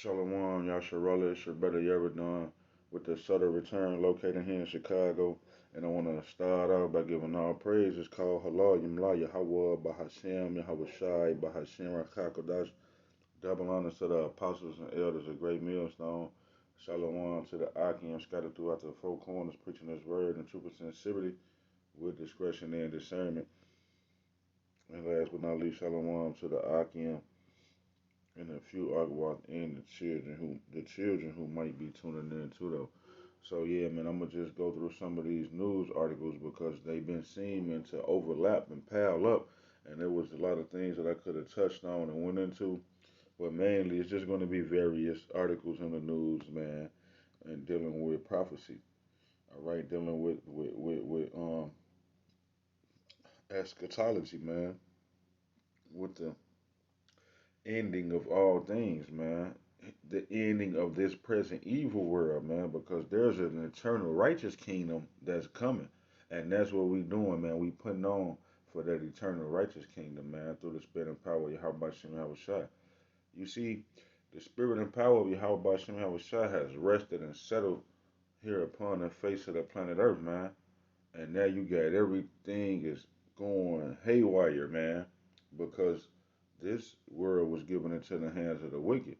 Shalom, Yasharala, it's your brother Yeridon with the Sutter Return located here in Chicago. And I want to start out by giving all praise. It's called Halal Yimla Yahweh Bahashem Yahweh Shai Bahashem Rakakodash. Double honors to the apostles and elders of Great Millstone. Shalom to the Akim scattered throughout the four corners, preaching his word in truth and sincerity with discretion and discernment. And last but not least, Shalom to the Akim and a few Agwat and the children who might be tuning in too though. So yeah, man, I'm gonna just go through some of these news articles because they've been seeming to overlap and pile up, and there was a lot of things that I could have touched on and went into, but mainly it's just going to be various articles in the news, man, and dealing with prophecy. All right, dealing with eschatology, man, with the ending of all things, man. The ending of this present evil world, man, because there's an eternal righteous kingdom that's coming. And that's what we doing, man. We putting on for that eternal righteous kingdom, man, through the spirit and power of Yahweh Shem Shai. You see, the spirit and power of Yahweh Shem Shai has rested and settled here upon the face of the planet Earth, man. And now you got everything is going haywire, man, because this world was given into the hands of the wicked.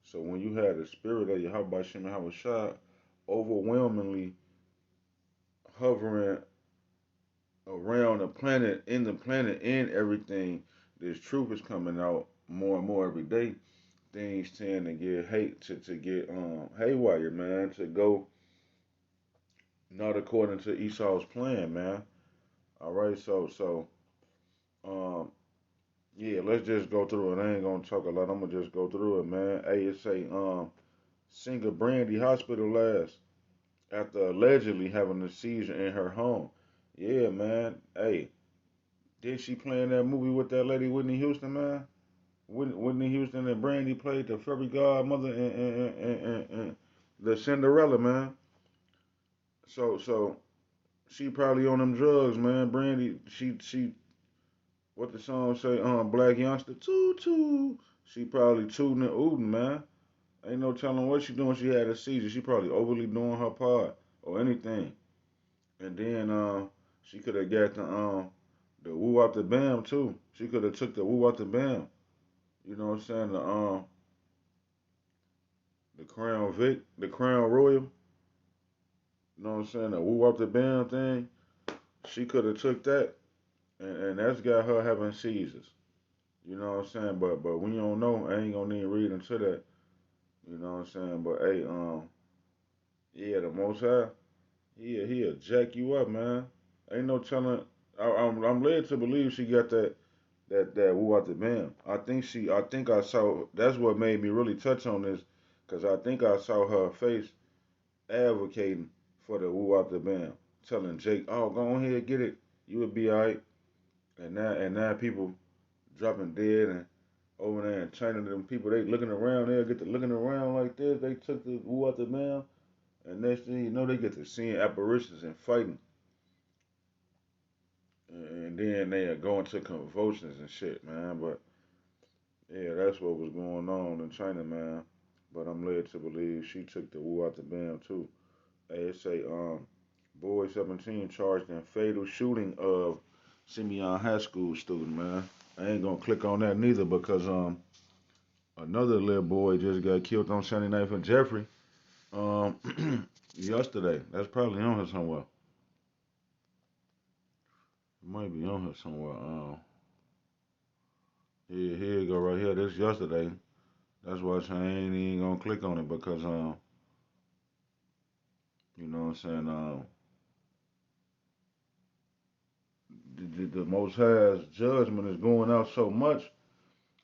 So when you had the spirit of Yahweh Shem Shai overwhelmingly hovering around the planet, and everything, this truth is coming out more and more every day. Things tend to get to get haywire, man, to go not according to Esau's plan, man. All right, so um yeah, let's just go through it. I ain't gonna talk a lot. I'm gonna just go through it, man. Hey, it say singer Brandy hospitalized after allegedly having a seizure in her home. Yeah, man. Hey, did she play in that movie with that lady Whitney Houston, man? Whitney Houston and Brandy played the fairy godmother and the Cinderella, man. So she probably on them drugs, man. Brandy, she what the song say? Black youngster, toot toot. She probably tooting and ooting, man. Ain't no telling what she doing. She had a seizure. She probably overly doing her part or anything. And then she could have got the woo out the bam too. She could have took the woo out the bam. You know what I'm saying? The Crown Vic, the Crown Royal. You know what I'm saying? The woo out the bam thing. She could have took that, and that's got her having seizures. You know what I'm saying? But we don't know. I ain't gonna need read into that. You know what I'm saying? But hey, yeah, the Most High, he'll jack you up, man. Ain't no telling. I'm led to believe she got that woo out the bam. I think I saw. That's what made me really touch on this, cause I think I saw her face advocating for the woo out the bam, telling Jake, "Oh, go ahead, get it. You would be alright." And now people dropping dead and over there in China, them people they looking around, they'll get to looking around like this. They took the woo out the bam, and next thing you know, they get to seeing apparitions and fighting, and then they are going to convulsions and shit, man. But yeah, that's what was going on in China, man. But I'm led to believe she took the woo out the bam too. Hey, it say boy 17 charged in fatal shooting of Simeon High School student, man. I ain't gonna click on that neither because another little boy just got killed on 79th and Jeffrey yesterday. That's probably on here somewhere. It might be on here somewhere. Here you go right here. This yesterday. That's why I ain't even gonna click on it because you know what I'm saying, the Most High's judgment is going out so much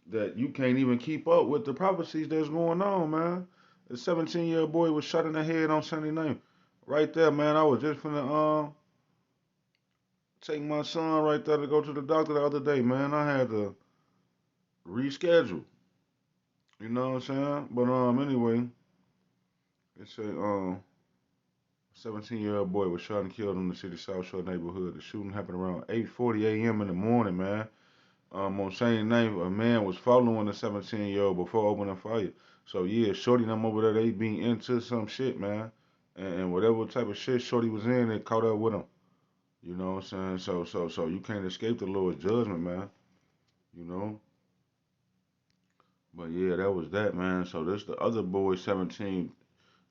that you can't even keep up with the prophecies that's going on, man. The 17-year-old boy was shot in the head on Sunday night. Right there, man. I was just finna take my son right there to go to the doctor the other day, man. I had to reschedule. You know what I'm saying? But anyway, it say 17-year-old boy was shot and killed in the city South Shore neighborhood. The shooting happened around 8:40 a.m. in the morning, man. on same night, a man was following a 17-year-old before opening fire. So yeah, Shorty them over there, they be into some shit, man. And whatever type of shit Shorty was in, they caught up with him. You know what I'm saying? So you can't escape the Lord's judgment, man. You know. But yeah, that was that, man. So this the other boy, 17,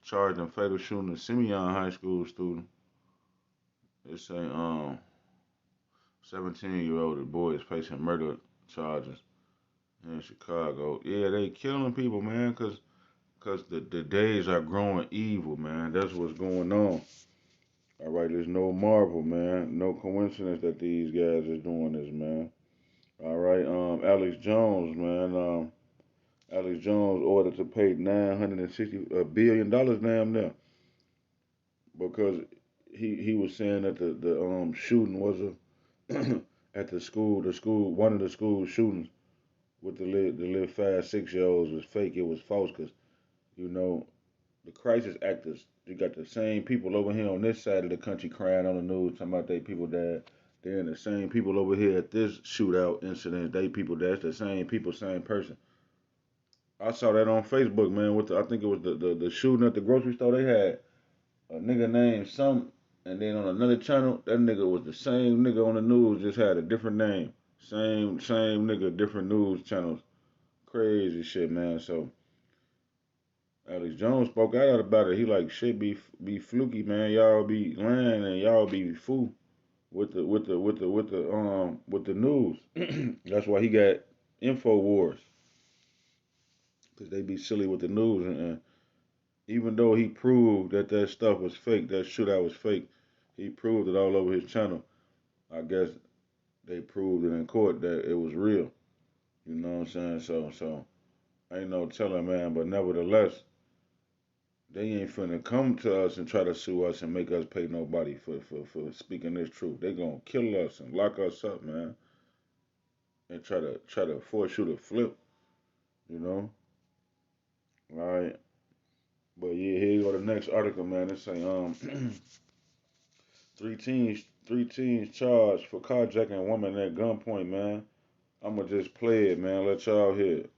charged in fatal shooting a Simeon High School student. It's a 17-year-old boy is facing murder charges in Chicago. Yeah, they killing people, man, cause the days are growing evil, man. That's what's going on. All right, there's no marvel, man. No coincidence that these guys is doing this, man. All right, Alex Jones, man. Alex Jones ordered to pay $960 billion damn near because he was saying that the shooting was a at the school one of the school shootings with the little 5 6 year olds was fake. It was false because you know the crisis actors. You got the same people over here on this side of the country crying on the news talking about they people died. Then the same people over here at this shootout incident, they people that's the same people, same person. I saw that on Facebook, man. With I think it was the shooting at the grocery store. They had a nigga named some, and then on another channel, that nigga was the same nigga on the news, just had a different name. Same nigga, different news channels. Crazy shit, man. So Alex Jones spoke out about it. He like shit be fluky, man. Y'all be lying and y'all be fool with the news. That's why he got info wars because they be silly with the news and even though he proved that that stuff was fake, that shootout was fake, he proved it all over his channel. I guess they proved it in court that it was real. You know what I'm saying? So ain't no telling, man. But nevertheless, they ain't finna come to us and try to sue us and make us pay nobody for speaking this truth. They gonna kill us and lock us up, man, and try to force you to flip. You know? All right. But yeah, here you go the next article, man. It say three teens charged for carjacking a woman at gunpoint, man. I'ma just play it, man. Let y'all hear it.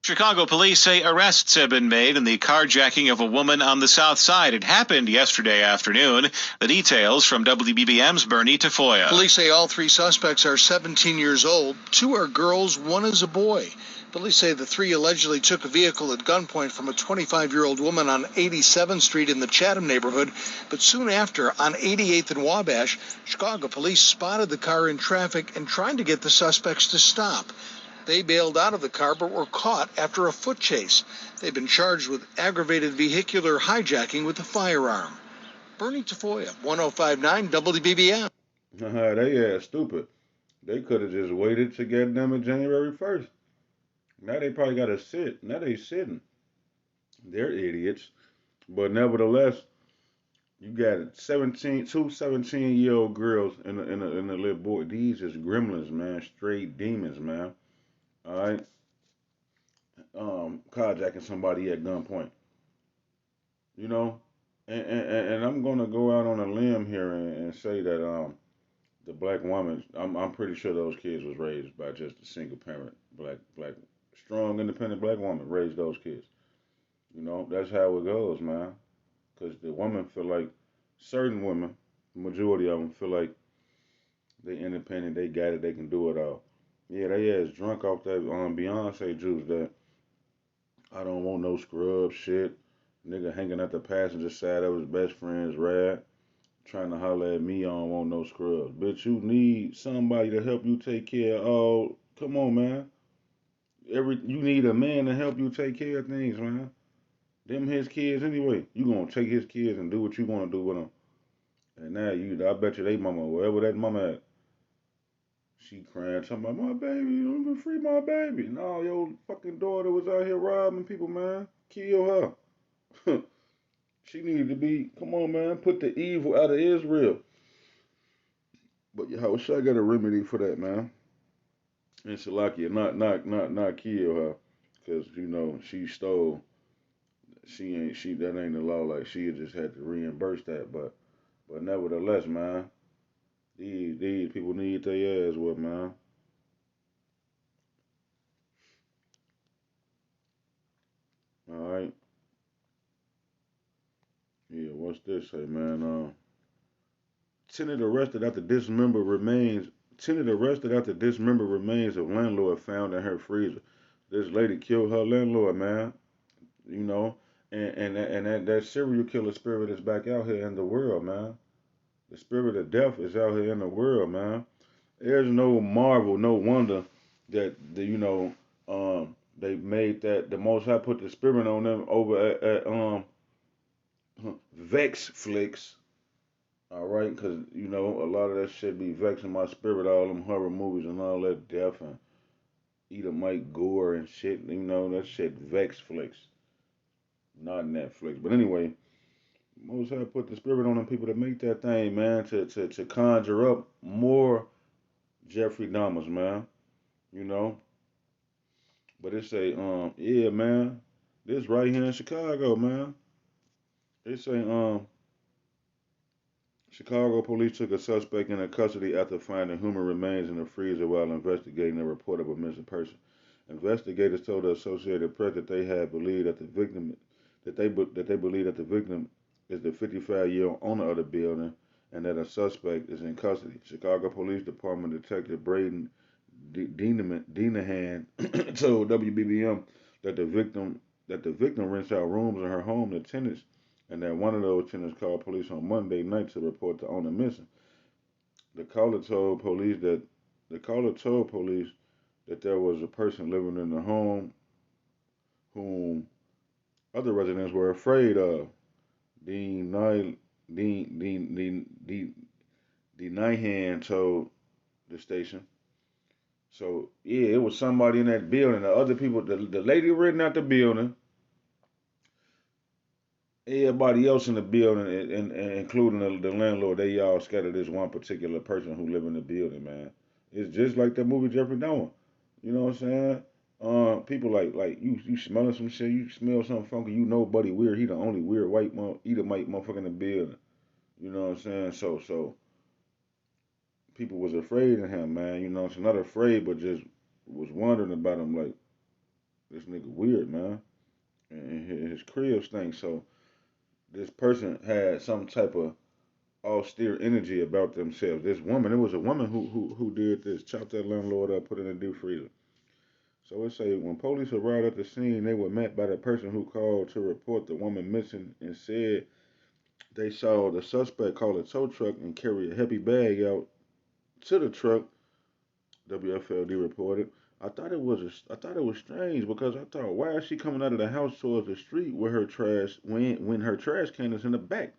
Chicago police say arrests have been made in the carjacking of a woman on the south side. It happened yesterday afternoon. The details from WBBM's Bernie Tafoya. Police say all 3 suspects are 17 years old. 2 are girls, 1 is a boy. Police say the 3 allegedly took a vehicle at gunpoint from a 25-year-old woman on 87th Street in the Chatham neighborhood, but soon after, on 88th and Wabash, Chicago police spotted the car in traffic and tried to get the suspects to stop. They bailed out of the car but were caught after a foot chase. They've been charged with aggravated vehicular hijacking with a firearm. Bernie Tafoya, 1059 WBBM. They ass stupid. They could have just waited to get them in January 1st. Now they probably got to sit. Now they sitting. They're idiots. But nevertheless, you got 17-year-old girls in a little boy. These is gremlins, man. Straight demons, man. All right. Carjacking somebody at gunpoint. You know, and I'm gonna go out on a limb here and say that the black woman, I'm pretty sure those kids was raised by just a single parent, black strong independent black woman raised those kids. You know, that's how it goes, man. Cause the women feel like certain women, the majority of them feel like they independent, they got it, they can do it all. Yeah, they ass drunk off that Beyonce juice that I don't want no scrub shit. Nigga hanging at the passenger side of his best friend's ride, trying to holler at me, I don't want no scrubs. Bitch, you need somebody to help you take care of all. Come on, man. You need a man to help you take care of things, man. Them his kids anyway. You gonna take his kids and do what you wanna do with them. And now I bet you they mama, wherever that mama at, she crying, talking about my baby, you gonna free my baby. No, your fucking daughter was out here robbing people, man. Kill her. She needed to be, come on, man, put the evil out of Israel. But Yahushua got a remedy for that, man. And Shalakia, not kill her, cause she stole. That ain't the law. Like she just had to reimburse that, but nevertheless, man, These people need their ass with, man. All right. Yeah, what's this say, man? Tenant arrested after dismembered remains. Tenant arrested after dismembered remains of landlord found in her freezer. This lady killed her landlord, man. You know, and that serial killer spirit is back out here in the world, man. The spirit of death is out here in the world, man. There's no marvel, no wonder that they made that the Most High put the spirit on them over at Vex Flicks. All right, because a lot of that shit be vexing my spirit, all them horror movies and all that death and Edomite gore and shit. That shit Vex Flicks, not Netflix. But anyway, Most High put the spirit on them people to make that thing, man, to conjure up more Jeffrey Dahmers, man. You know, but it say, yeah, man, this right here in Chicago, man. They say, Chicago police took a suspect into custody after finding human remains in the freezer while investigating a report of a missing person. Investigators told the Associated Press that they had believed that the victim that they believe that the victim is the 55-year-old owner of the building and that a suspect is in custody. Chicago Police Department Detective Braden Denahan told WBBM that the victim rents out rooms in her home to tenants, and that one of those tenants called police on Monday night to report the owner missing. The caller told police that the caller told police that there was a person living in the home whom other residents were afraid of. Dean Nye, Dean Nyhan told the station. So yeah, it was somebody in that building. The other people, the lady renting out the building, everybody else in the building, and including the landlord, they all scattered this one particular person who live in the building, man. It's just like that movie Jeffrey Dahmer. You know what I'm saying? People like you smelling some shit, you smell something funky, buddy weird. He the only weird white Edomite motherfucker in the building. You know what I'm saying? So people was afraid of him, man. So not afraid, but just was wondering about him, like this nigga weird, man. And his crib stinks. So this person had some type of austere energy about themselves. This woman, it was a woman who did this, chopped that landlord up, put it in a deep freezer. So it say when police arrived at the scene, they were met by the person who called to report the woman missing and said they saw the suspect call a tow truck and carry a heavy bag out to the truck. WFLD reported. I thought it was strange because I thought, why is she coming out of the house towards the street where her trash when her trash can is in the back?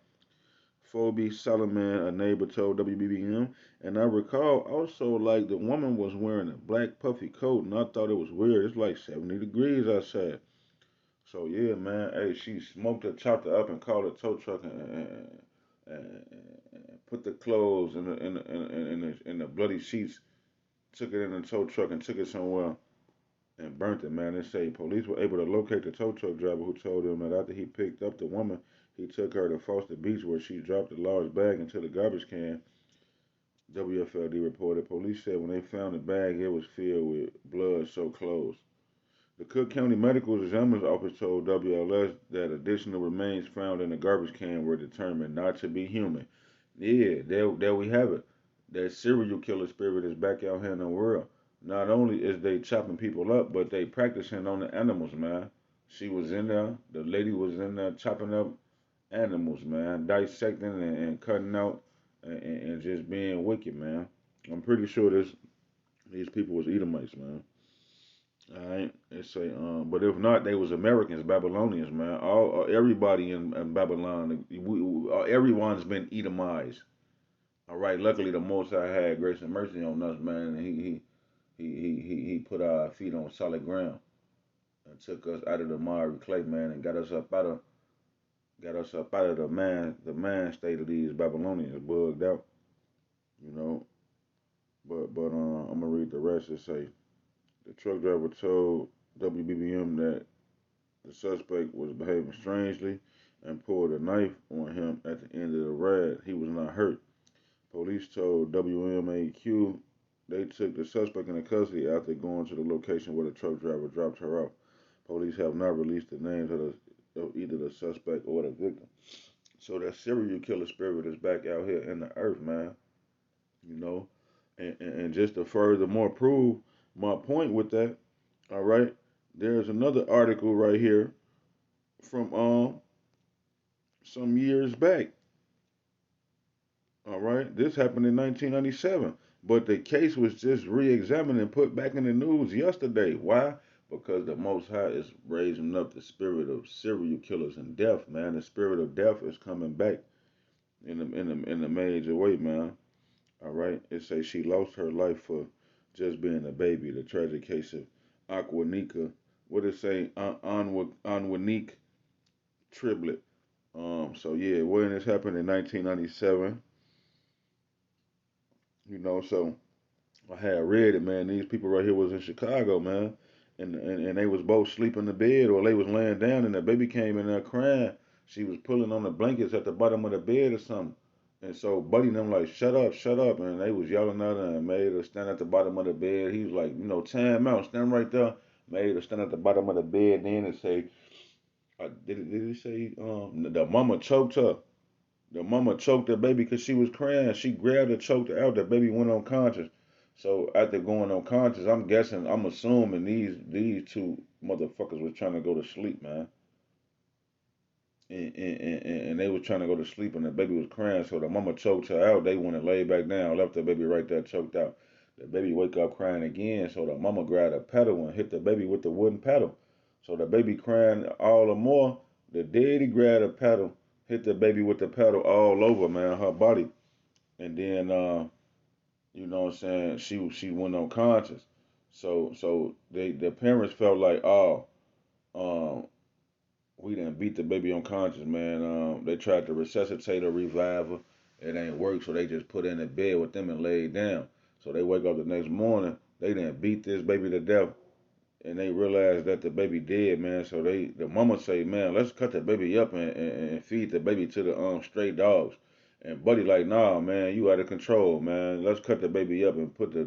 Phoebe Solomon, a neighbor, told WBBM. And I recall also, like, the woman was wearing a black puffy coat, and I thought it was weird. It's like 70 degrees outside. So, yeah, man, hey, she smoked her, chopped her up, and called a tow truck and put the clothes in the bloody sheets, took it in the tow truck, and took it somewhere and burnt it, man. They say police were able to locate the tow truck driver who told them that after he picked up the woman, he took her to Foster Beach where she dropped a large bag into the garbage can. WFLD reported. Police said when they found the bag, it was filled with blood-soaked clothes. The Cook County Medical Examiner's Office told WLS that additional remains found in the garbage can were determined not to be human. Yeah, there we have it. That serial killer spirit is back out here in the world. Not only is they chopping people up, but they practicing on the animals, man. She was in there. The lady was in there chopping up animals, man, dissecting and cutting out and just being wicked, man. I'm pretty sure these people was Edomites, man. All right, they say, but if not, they was Americans, Babylonians, man. Everybody in Babylon, everyone's been Edomized. All right, luckily the Most High had grace and mercy on us, man. And he put our feet on solid ground and took us out of the miry clay, man, and got us up out of the man state of these Babylonians bugged out, you know. But I'm gonna read the rest. It say the truck driver told WBBM that the suspect was behaving strangely and pulled a knife on him at the end of the ride. He was not hurt. Police told WMAQ they took the suspect into custody after going to the location where the truck driver dropped her off. Police have not released the names of either the suspect or the victim. So that serial killer spirit is back out here in the earth, man. You know, and just to furthermore prove my point with that, all right, there's another article right here from some years back. All right, this happened in 1997, but the case was just re-examined and put back in the news yesterday. Why? Because the Most High is raising up the spirit of serial killers and death, man. The spirit of death is coming back in a major way, man. All right, it says she lost her life for just being a baby. The tragic case of Aquanica. What it say? Anwanique Triplet. So yeah, when this happened in 1997, so I had read it, man. These people right here was in Chicago, man, and they was both sleeping in the bed or they was laying down, and the baby came in there crying. She was pulling on the blankets at the bottom of the bed or something. And so Buddy and them like, shut up, and they was yelling at her and made her stand at the bottom of the bed. He was like, time out, stand right there. Made her stand at the bottom of the bed then and say, did he say the mama choked her? The mama choked the baby because she was crying. She grabbed her, choked her out. The baby went unconscious. So after going unconscious, I'm assuming these two motherfuckers was trying to go to sleep, man. And they was trying to go to sleep, and the baby was crying. So the mama choked her out. They went and laid back down, left the baby right there choked out. The baby wake up crying again. So the mama grabbed a pedal and hit the baby with the wooden pedal. So the baby crying all the more. The daddy grabbed a pedal, hit the baby with the pedal all over, man, her body. And then what I'm saying, she went unconscious. So the parents felt like, oh, um, we didn't beat the baby unconscious, man. They tried to resuscitate or revive her. It ain't worked, so they just put her in the bed with them and laid down. So they wake up the next morning, they didn't beat this baby to death, and they realized that the baby dead, man. So the mama say, man, let's cut the baby up and feed the baby to the stray dogs. And Buddy like, nah, man, you out of control, man. Let's cut the baby up and put the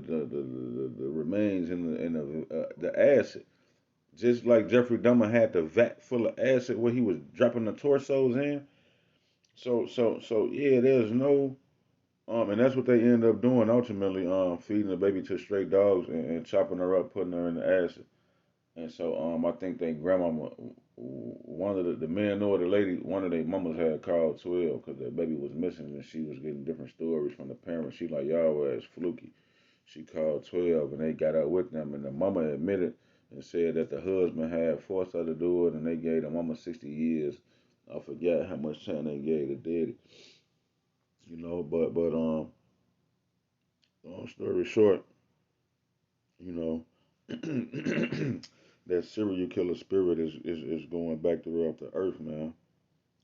remains in the acid. Just like Jeffrey Dahmer had the vat full of acid where he was dropping the torsos in. So yeah, there's no and that's what they end up doing ultimately, feeding the baby to stray dogs and chopping her up, putting her in the acid. And so I think they grandmama, one of the men or the lady, one of their mamas had called 12 because the baby was missing and she was getting different stories from the parents. She like, y'all was fluky. She called 12 and they got up with them, and the mama admitted and said that the husband had forced her to do it, and they gave the mama 60 years. I forgot how much time they gave the daddy. But long story short, you know, that serial killer spirit is going back throughout the earth, man.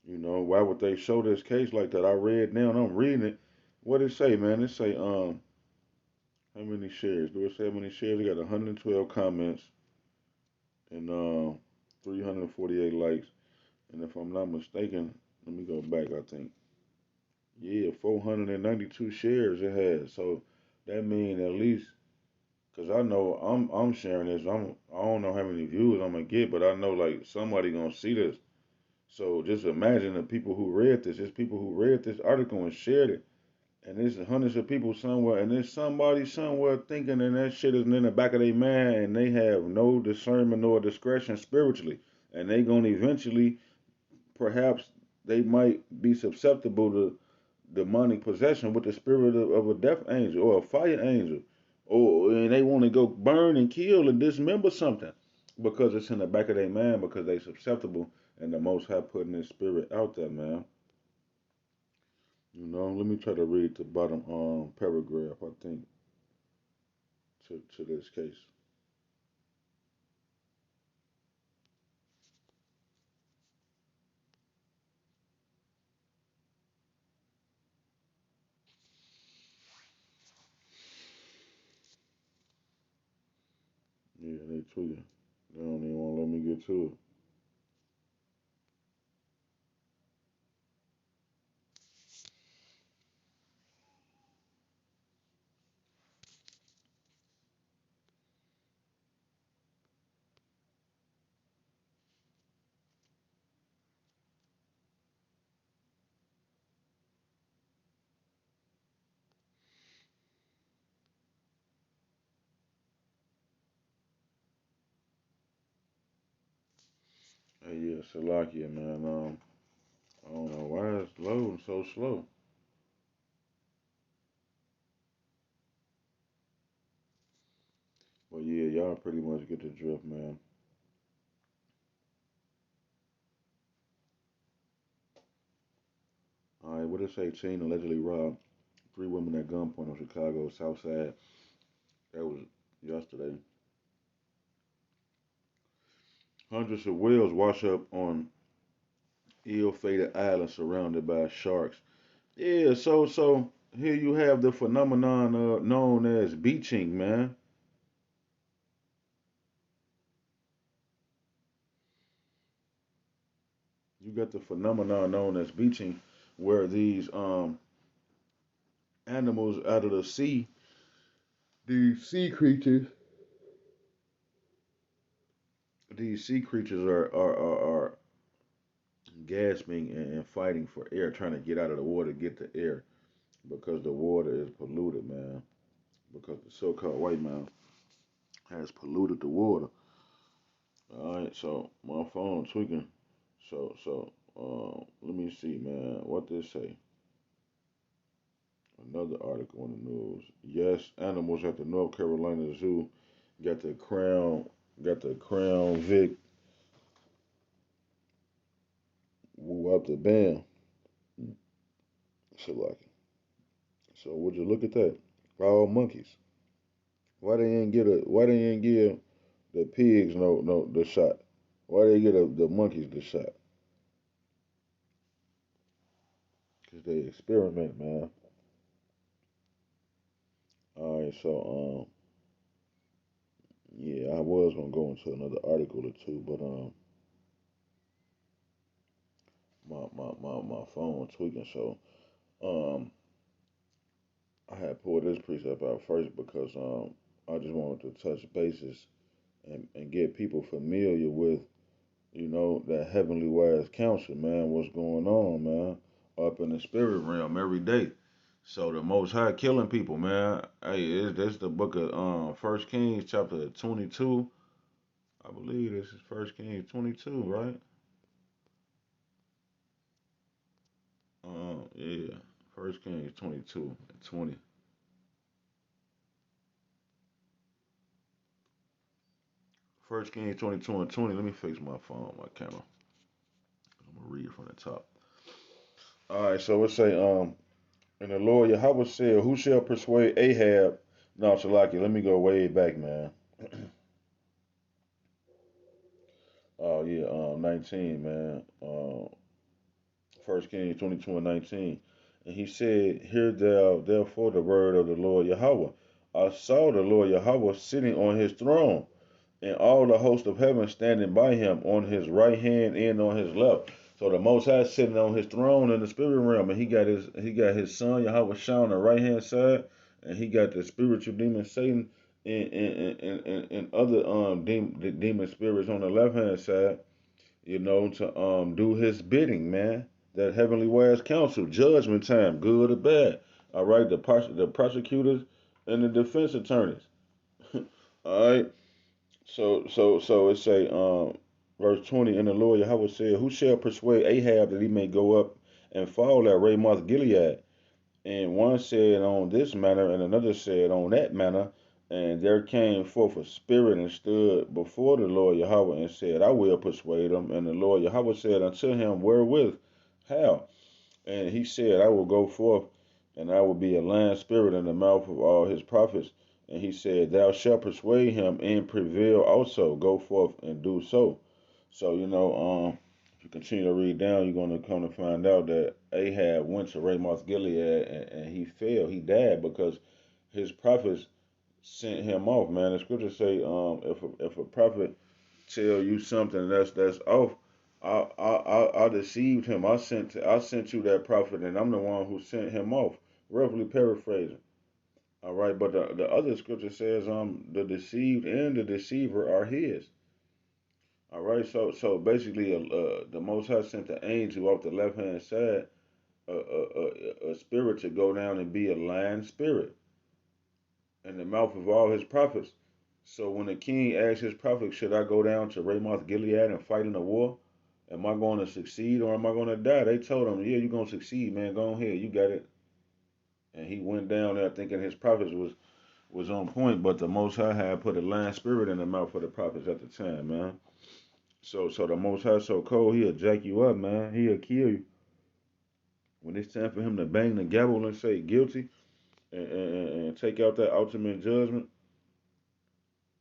Why would they show this case like that? I read now and I'm reading it. What it say, man? It say how many shares? Do it say how many shares? It got 112 comments and 348 likes. And if I'm not mistaken, let me go back. I think, yeah, 492 shares it has. So that means at least, cause I know I'm sharing this. I don't know how many views I'm gonna get, but I know like somebody gonna see this. So just imagine the people who read this. There's people who read this article and shared it. And there's hundreds of people somewhere, and there's somebody somewhere thinking and that shit is in the back of their mind, and they have no discernment nor discretion spiritually. And they gonna eventually, perhaps, they might be susceptible to demonic possession with the spirit of a death angel or a fire angel. And they want to go burn and kill and dismember something because it's in the back of their mind because they susceptible and the Most High putting His spirit out there, man. Let me try to read the bottom paragraph, I think, to this case. Yeah, they tweaking. They don't even want to let me get to it. yeah, Salakia, man. I don't know why it's loading so slow. But yeah, y'all pretty much get the drift, man. All right, what did it say? Teen allegedly robbed three women at gunpoint on Chicago South Side. That was yesterday. Hundreds of whales wash up on ill-fated island surrounded by sharks. Yeah, so here you have the phenomenon known as beaching, man. You got the phenomenon known as beaching, where these animals out of the sea, these sea creatures, are gasping and fighting for air, trying to get out of the water, get the air, because the water is polluted, man. Because the so-called white man has polluted the water. All right, so my phone tweaking. Let me see, man. What this say? Another article on the news. Yes, animals at the North Carolina Zoo got the Crown Vic woo up the band. So like, so would you look at that? All monkeys. Why they ain't give the pigs no the shot? Why they get the monkeys the shot? Cause they experiment, man. All right, so yeah, I was gonna go into another article or two, but my phone tweaking, so um, I had pulled this precept out first because I just wanted to touch bases and get people familiar with, that heavenly wise counsel, man. What's going on, man? Up in the spirit realm every day. So the Most High killing people, man. Hey, this the book of First Kings chapter 22. I believe this is First Kings 22, right? Yeah, First Kings 22 and 20. First Kings 22 and 20. Let me fix my phone, my camera. I'm gonna read from the top. All right, so it say, and the Lord Yahweh said, "Who shall persuade Ahab?" No, Shalaki, let me go way back, man. Oh yeah, 19, man. First Kings 22 and 19. And he said, "Hear thou therefore the word of the Lord Yahweh. I saw the Lord Yahweh sitting on his throne, and all the host of heaven standing by him on his right hand and on his left." So the Most High sitting on his throne in the spirit realm, and he got his son Yahweh Shah on the right hand side, and he got the spiritual demon Satan and other demon spirits on the left hand side, to do his bidding, man. That heavenly wise counsel, judgment time, good or bad. All right, the prosecutors and the defense attorneys. All right. So it say, verse 20, and the Lord Yahweh said, "Who shall persuade Ahab that he may go up and fall at Ramoth Gilead?" And one said on this manner, and another said on that manner. And there came forth a spirit and stood before the Lord Yahweh and said, "I will persuade him." And the Lord Yahweh said unto him, "Wherewith? How?" And he said, "I will go forth, and I will be a lying spirit in the mouth of all his prophets." And he said, "Thou shalt persuade him and prevail also. Go forth and do so." So, if you continue to read down, you're going to come to find out that Ahab went to Ramoth Gilead, and he fell. He died because his prophets sent him off, man. The scriptures say, if a prophet tell you something that's off, I deceived him. I sent you that prophet, and I'm the one who sent him off. Roughly paraphrasing. All right, but the other scripture says, the deceived and the deceiver are his. All right, so basically, the Most High sent the angel off the left hand side, a spirit to go down and be a lying spirit in the mouth of all his prophets. So when the king asked his prophet, "Should I go down to Ramoth Gilead and fight in a war?" Am I going to succeed or am I going to die? They told him, yeah, you're going to succeed, man. Go ahead. You got it. And he went down there thinking his prophets was on point, but the Most High had put a lying spirit in the mouth of the prophets at the time, man. So the Most High so cold, he'll jack you up, man. He'll kill you. When it's time for him to bang the gavel and say guilty and take out that ultimate judgment,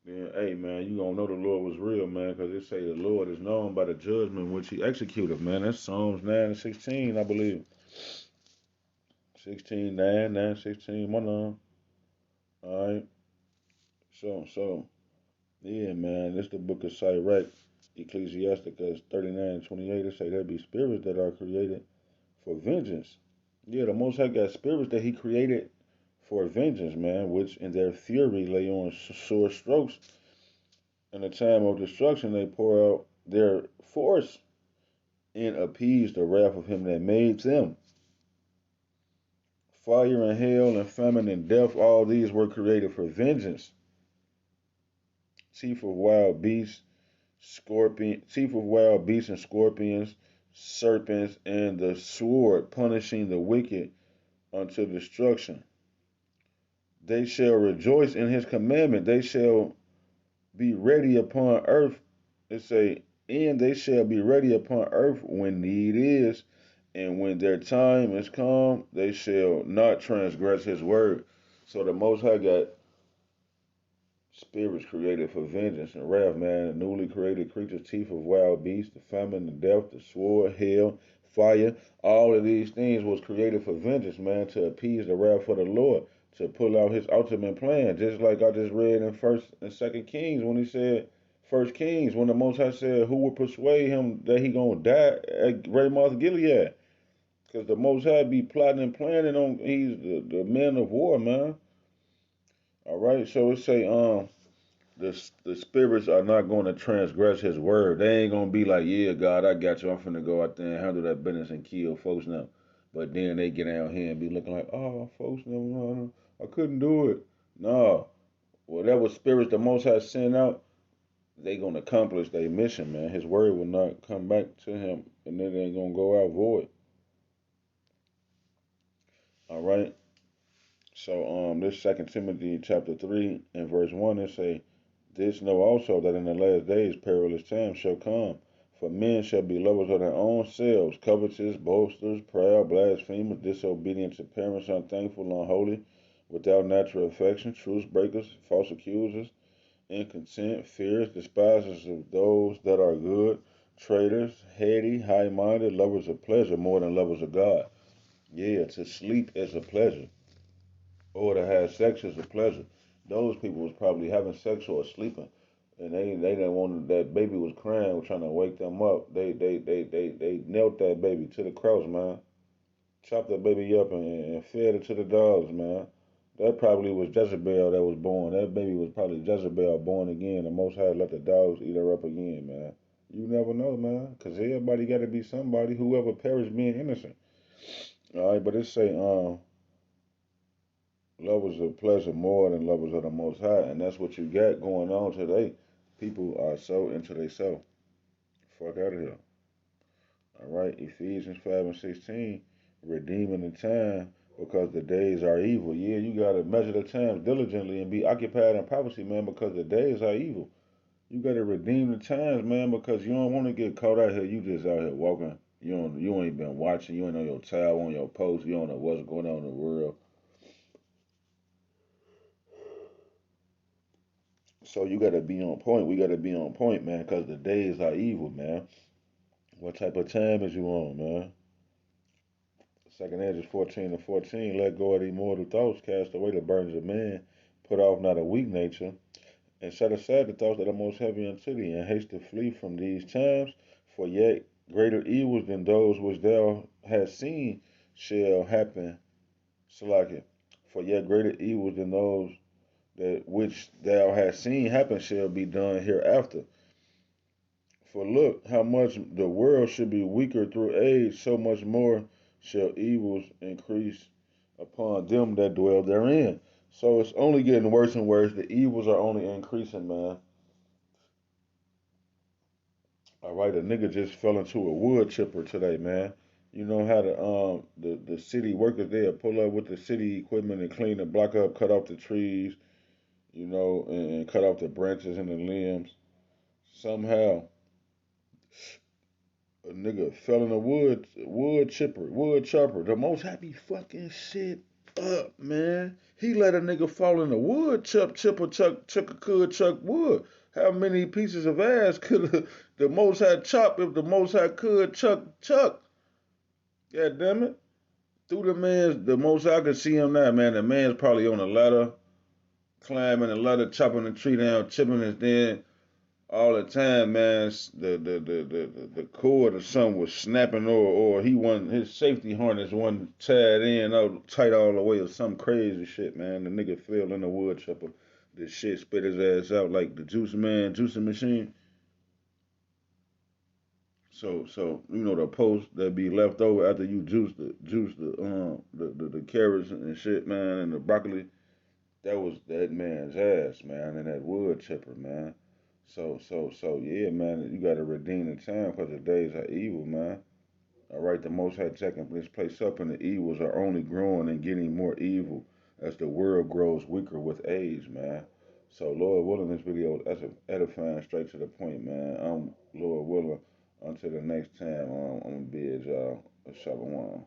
then, hey, man, you gonna know the Lord was real, man, because it say the Lord is known by the judgment which he executed, man. That's Psalms 9 and 16, I believe. 16, 9, 9, 16, one on. All right. So, yeah, man, this the book of Sirach, Ecclesiasticus 39:28. It say there be spirits that are created for vengeance. Yeah, the Most High got spirits that he created for vengeance, man, which in their fury lay on sore strokes. In the time of destruction, they pour out their force and appease the wrath of him that made them. Fire and hail and famine and death, all these were created for vengeance. Teeth of wild beasts, teeth of wild beasts and scorpions, serpents, and the sword punishing the wicked unto destruction. They shall rejoice in his commandment. They shall be ready upon earth. It say, and they shall be ready upon earth when need is, and when their time is come, they shall not transgress his word. So the Most High got spirits created for vengeance and wrath, man. The newly created creatures, teeth of wild beasts, the famine, the death, the sword, hell, fire. All of these things was created for vengeance, man, to appease the wrath of the Lord, to pull out his ultimate plan. Just like I just read in First and Second Kings when he said, First Kings, when the Most High said, who would persuade him that he gonna die at Ramoth Gilead? Because the Most High be plotting and planning on, he's the man of war, man. All right, so it say, the spirits are not going to transgress his word. They ain't going to be like, yeah, God, I got you. I'm finna go out there and handle that business and kill folks now. But then they get out here and be looking like, oh, folks, no, I couldn't do it. No. Whatever spirits the Most High sent out, they going to accomplish their mission, man. His word will not come back to him, and it ain't going to go out void. All right? So, this Second Timothy chapter 3 and verse 1, it say, this know also that in the last days perilous times shall come. For men shall be lovers of their own selves, covetous, boasters, proud, blasphemers, disobedient to parents, unthankful, unholy, without natural affection, truce breakers, false accusers, incontent, fierce, despisers of those that are good, traitors, heady, high-minded, lovers of pleasure more than lovers of God. Yeah, to sleep is a pleasure, or to have sex is a pleasure. Those people was probably having sex or sleeping, and they didn't want that baby was crying, was trying to wake them up. They knelt that baby to the cross, man. Chopped that baby up and fed it to the dogs, man. That probably was Jezebel that was born. That baby was probably Jezebel born again. The Most High let the dogs eat her up again, man. You never know, man, because everybody got to be somebody. Whoever perished being innocent. All right, but it say lovers of pleasure more than lovers of the Most High, and that's what you got going on today. People are so into themselves. Fuck out of here. All right, Ephesians 5 and 16, redeeming the time because the days are evil. Yeah, you gotta measure the times diligently and be occupied in prophecy, man, because the days are evil. You gotta redeem the times, man, because you don't want to get caught out here. You just out here walking. You ain't been watching. You ain't on your tab, on your post. You don't know what's going on in the world. So you gotta be on point. We gotta be on point, man, because the days are evil, man. What type of time is you on, man? Second Edges 14 and 14. Let go of the immortal thoughts, cast away the burdens of man, put off not a weak nature, and set aside the thoughts that are most heavy unto thee, and haste to flee from these times, for yet greater evils than those which thou hast seen shall happen. Salakia. For yet greater evils than those that which thou hast seen happen shall be done hereafter. For look, how much the world should be weaker through age, so much more shall evils increase upon them that dwell therein. So it's only getting worse and worse. The evils are only increasing, man. All right, a nigga just fell into a wood chipper today, man. You know how the city workers there pull up with the city equipment and clean the block up, cut off the trees, you know, and cut off the branches and the limbs. Somehow a nigga fell in a wood chopper. The most happy fucking shit up, man. He let a nigga fall in a chuck wood. How many pieces of ass could the most had chop if the most had could chuck? God damn it. Through the most I could see him now, man. The man's probably on a ladder, climbing a ladder, chopping the tree down, chipping his then all the time, man. The cord or something was snapping, or he wasn't, his safety harness wasn't tied in out tight all the way, or some crazy shit, man. The nigga fell in the wood chipper. This shit spit his ass out like the juicing machine. So you know the post that be left over after you juice the carrots and shit, man, and the broccoli. That was that man's ass, man, and that wood chipper, man. So yeah, man, you got to redeem the time because the days are evil, man. All right, the Most High checking this place up, and the evils are only growing and getting more evil as the world grows weaker with age, man. So, Lord willing, this video is edifying, straight to the point, man. Lord willing, until the next time, I'm gonna bid y'all a shalom.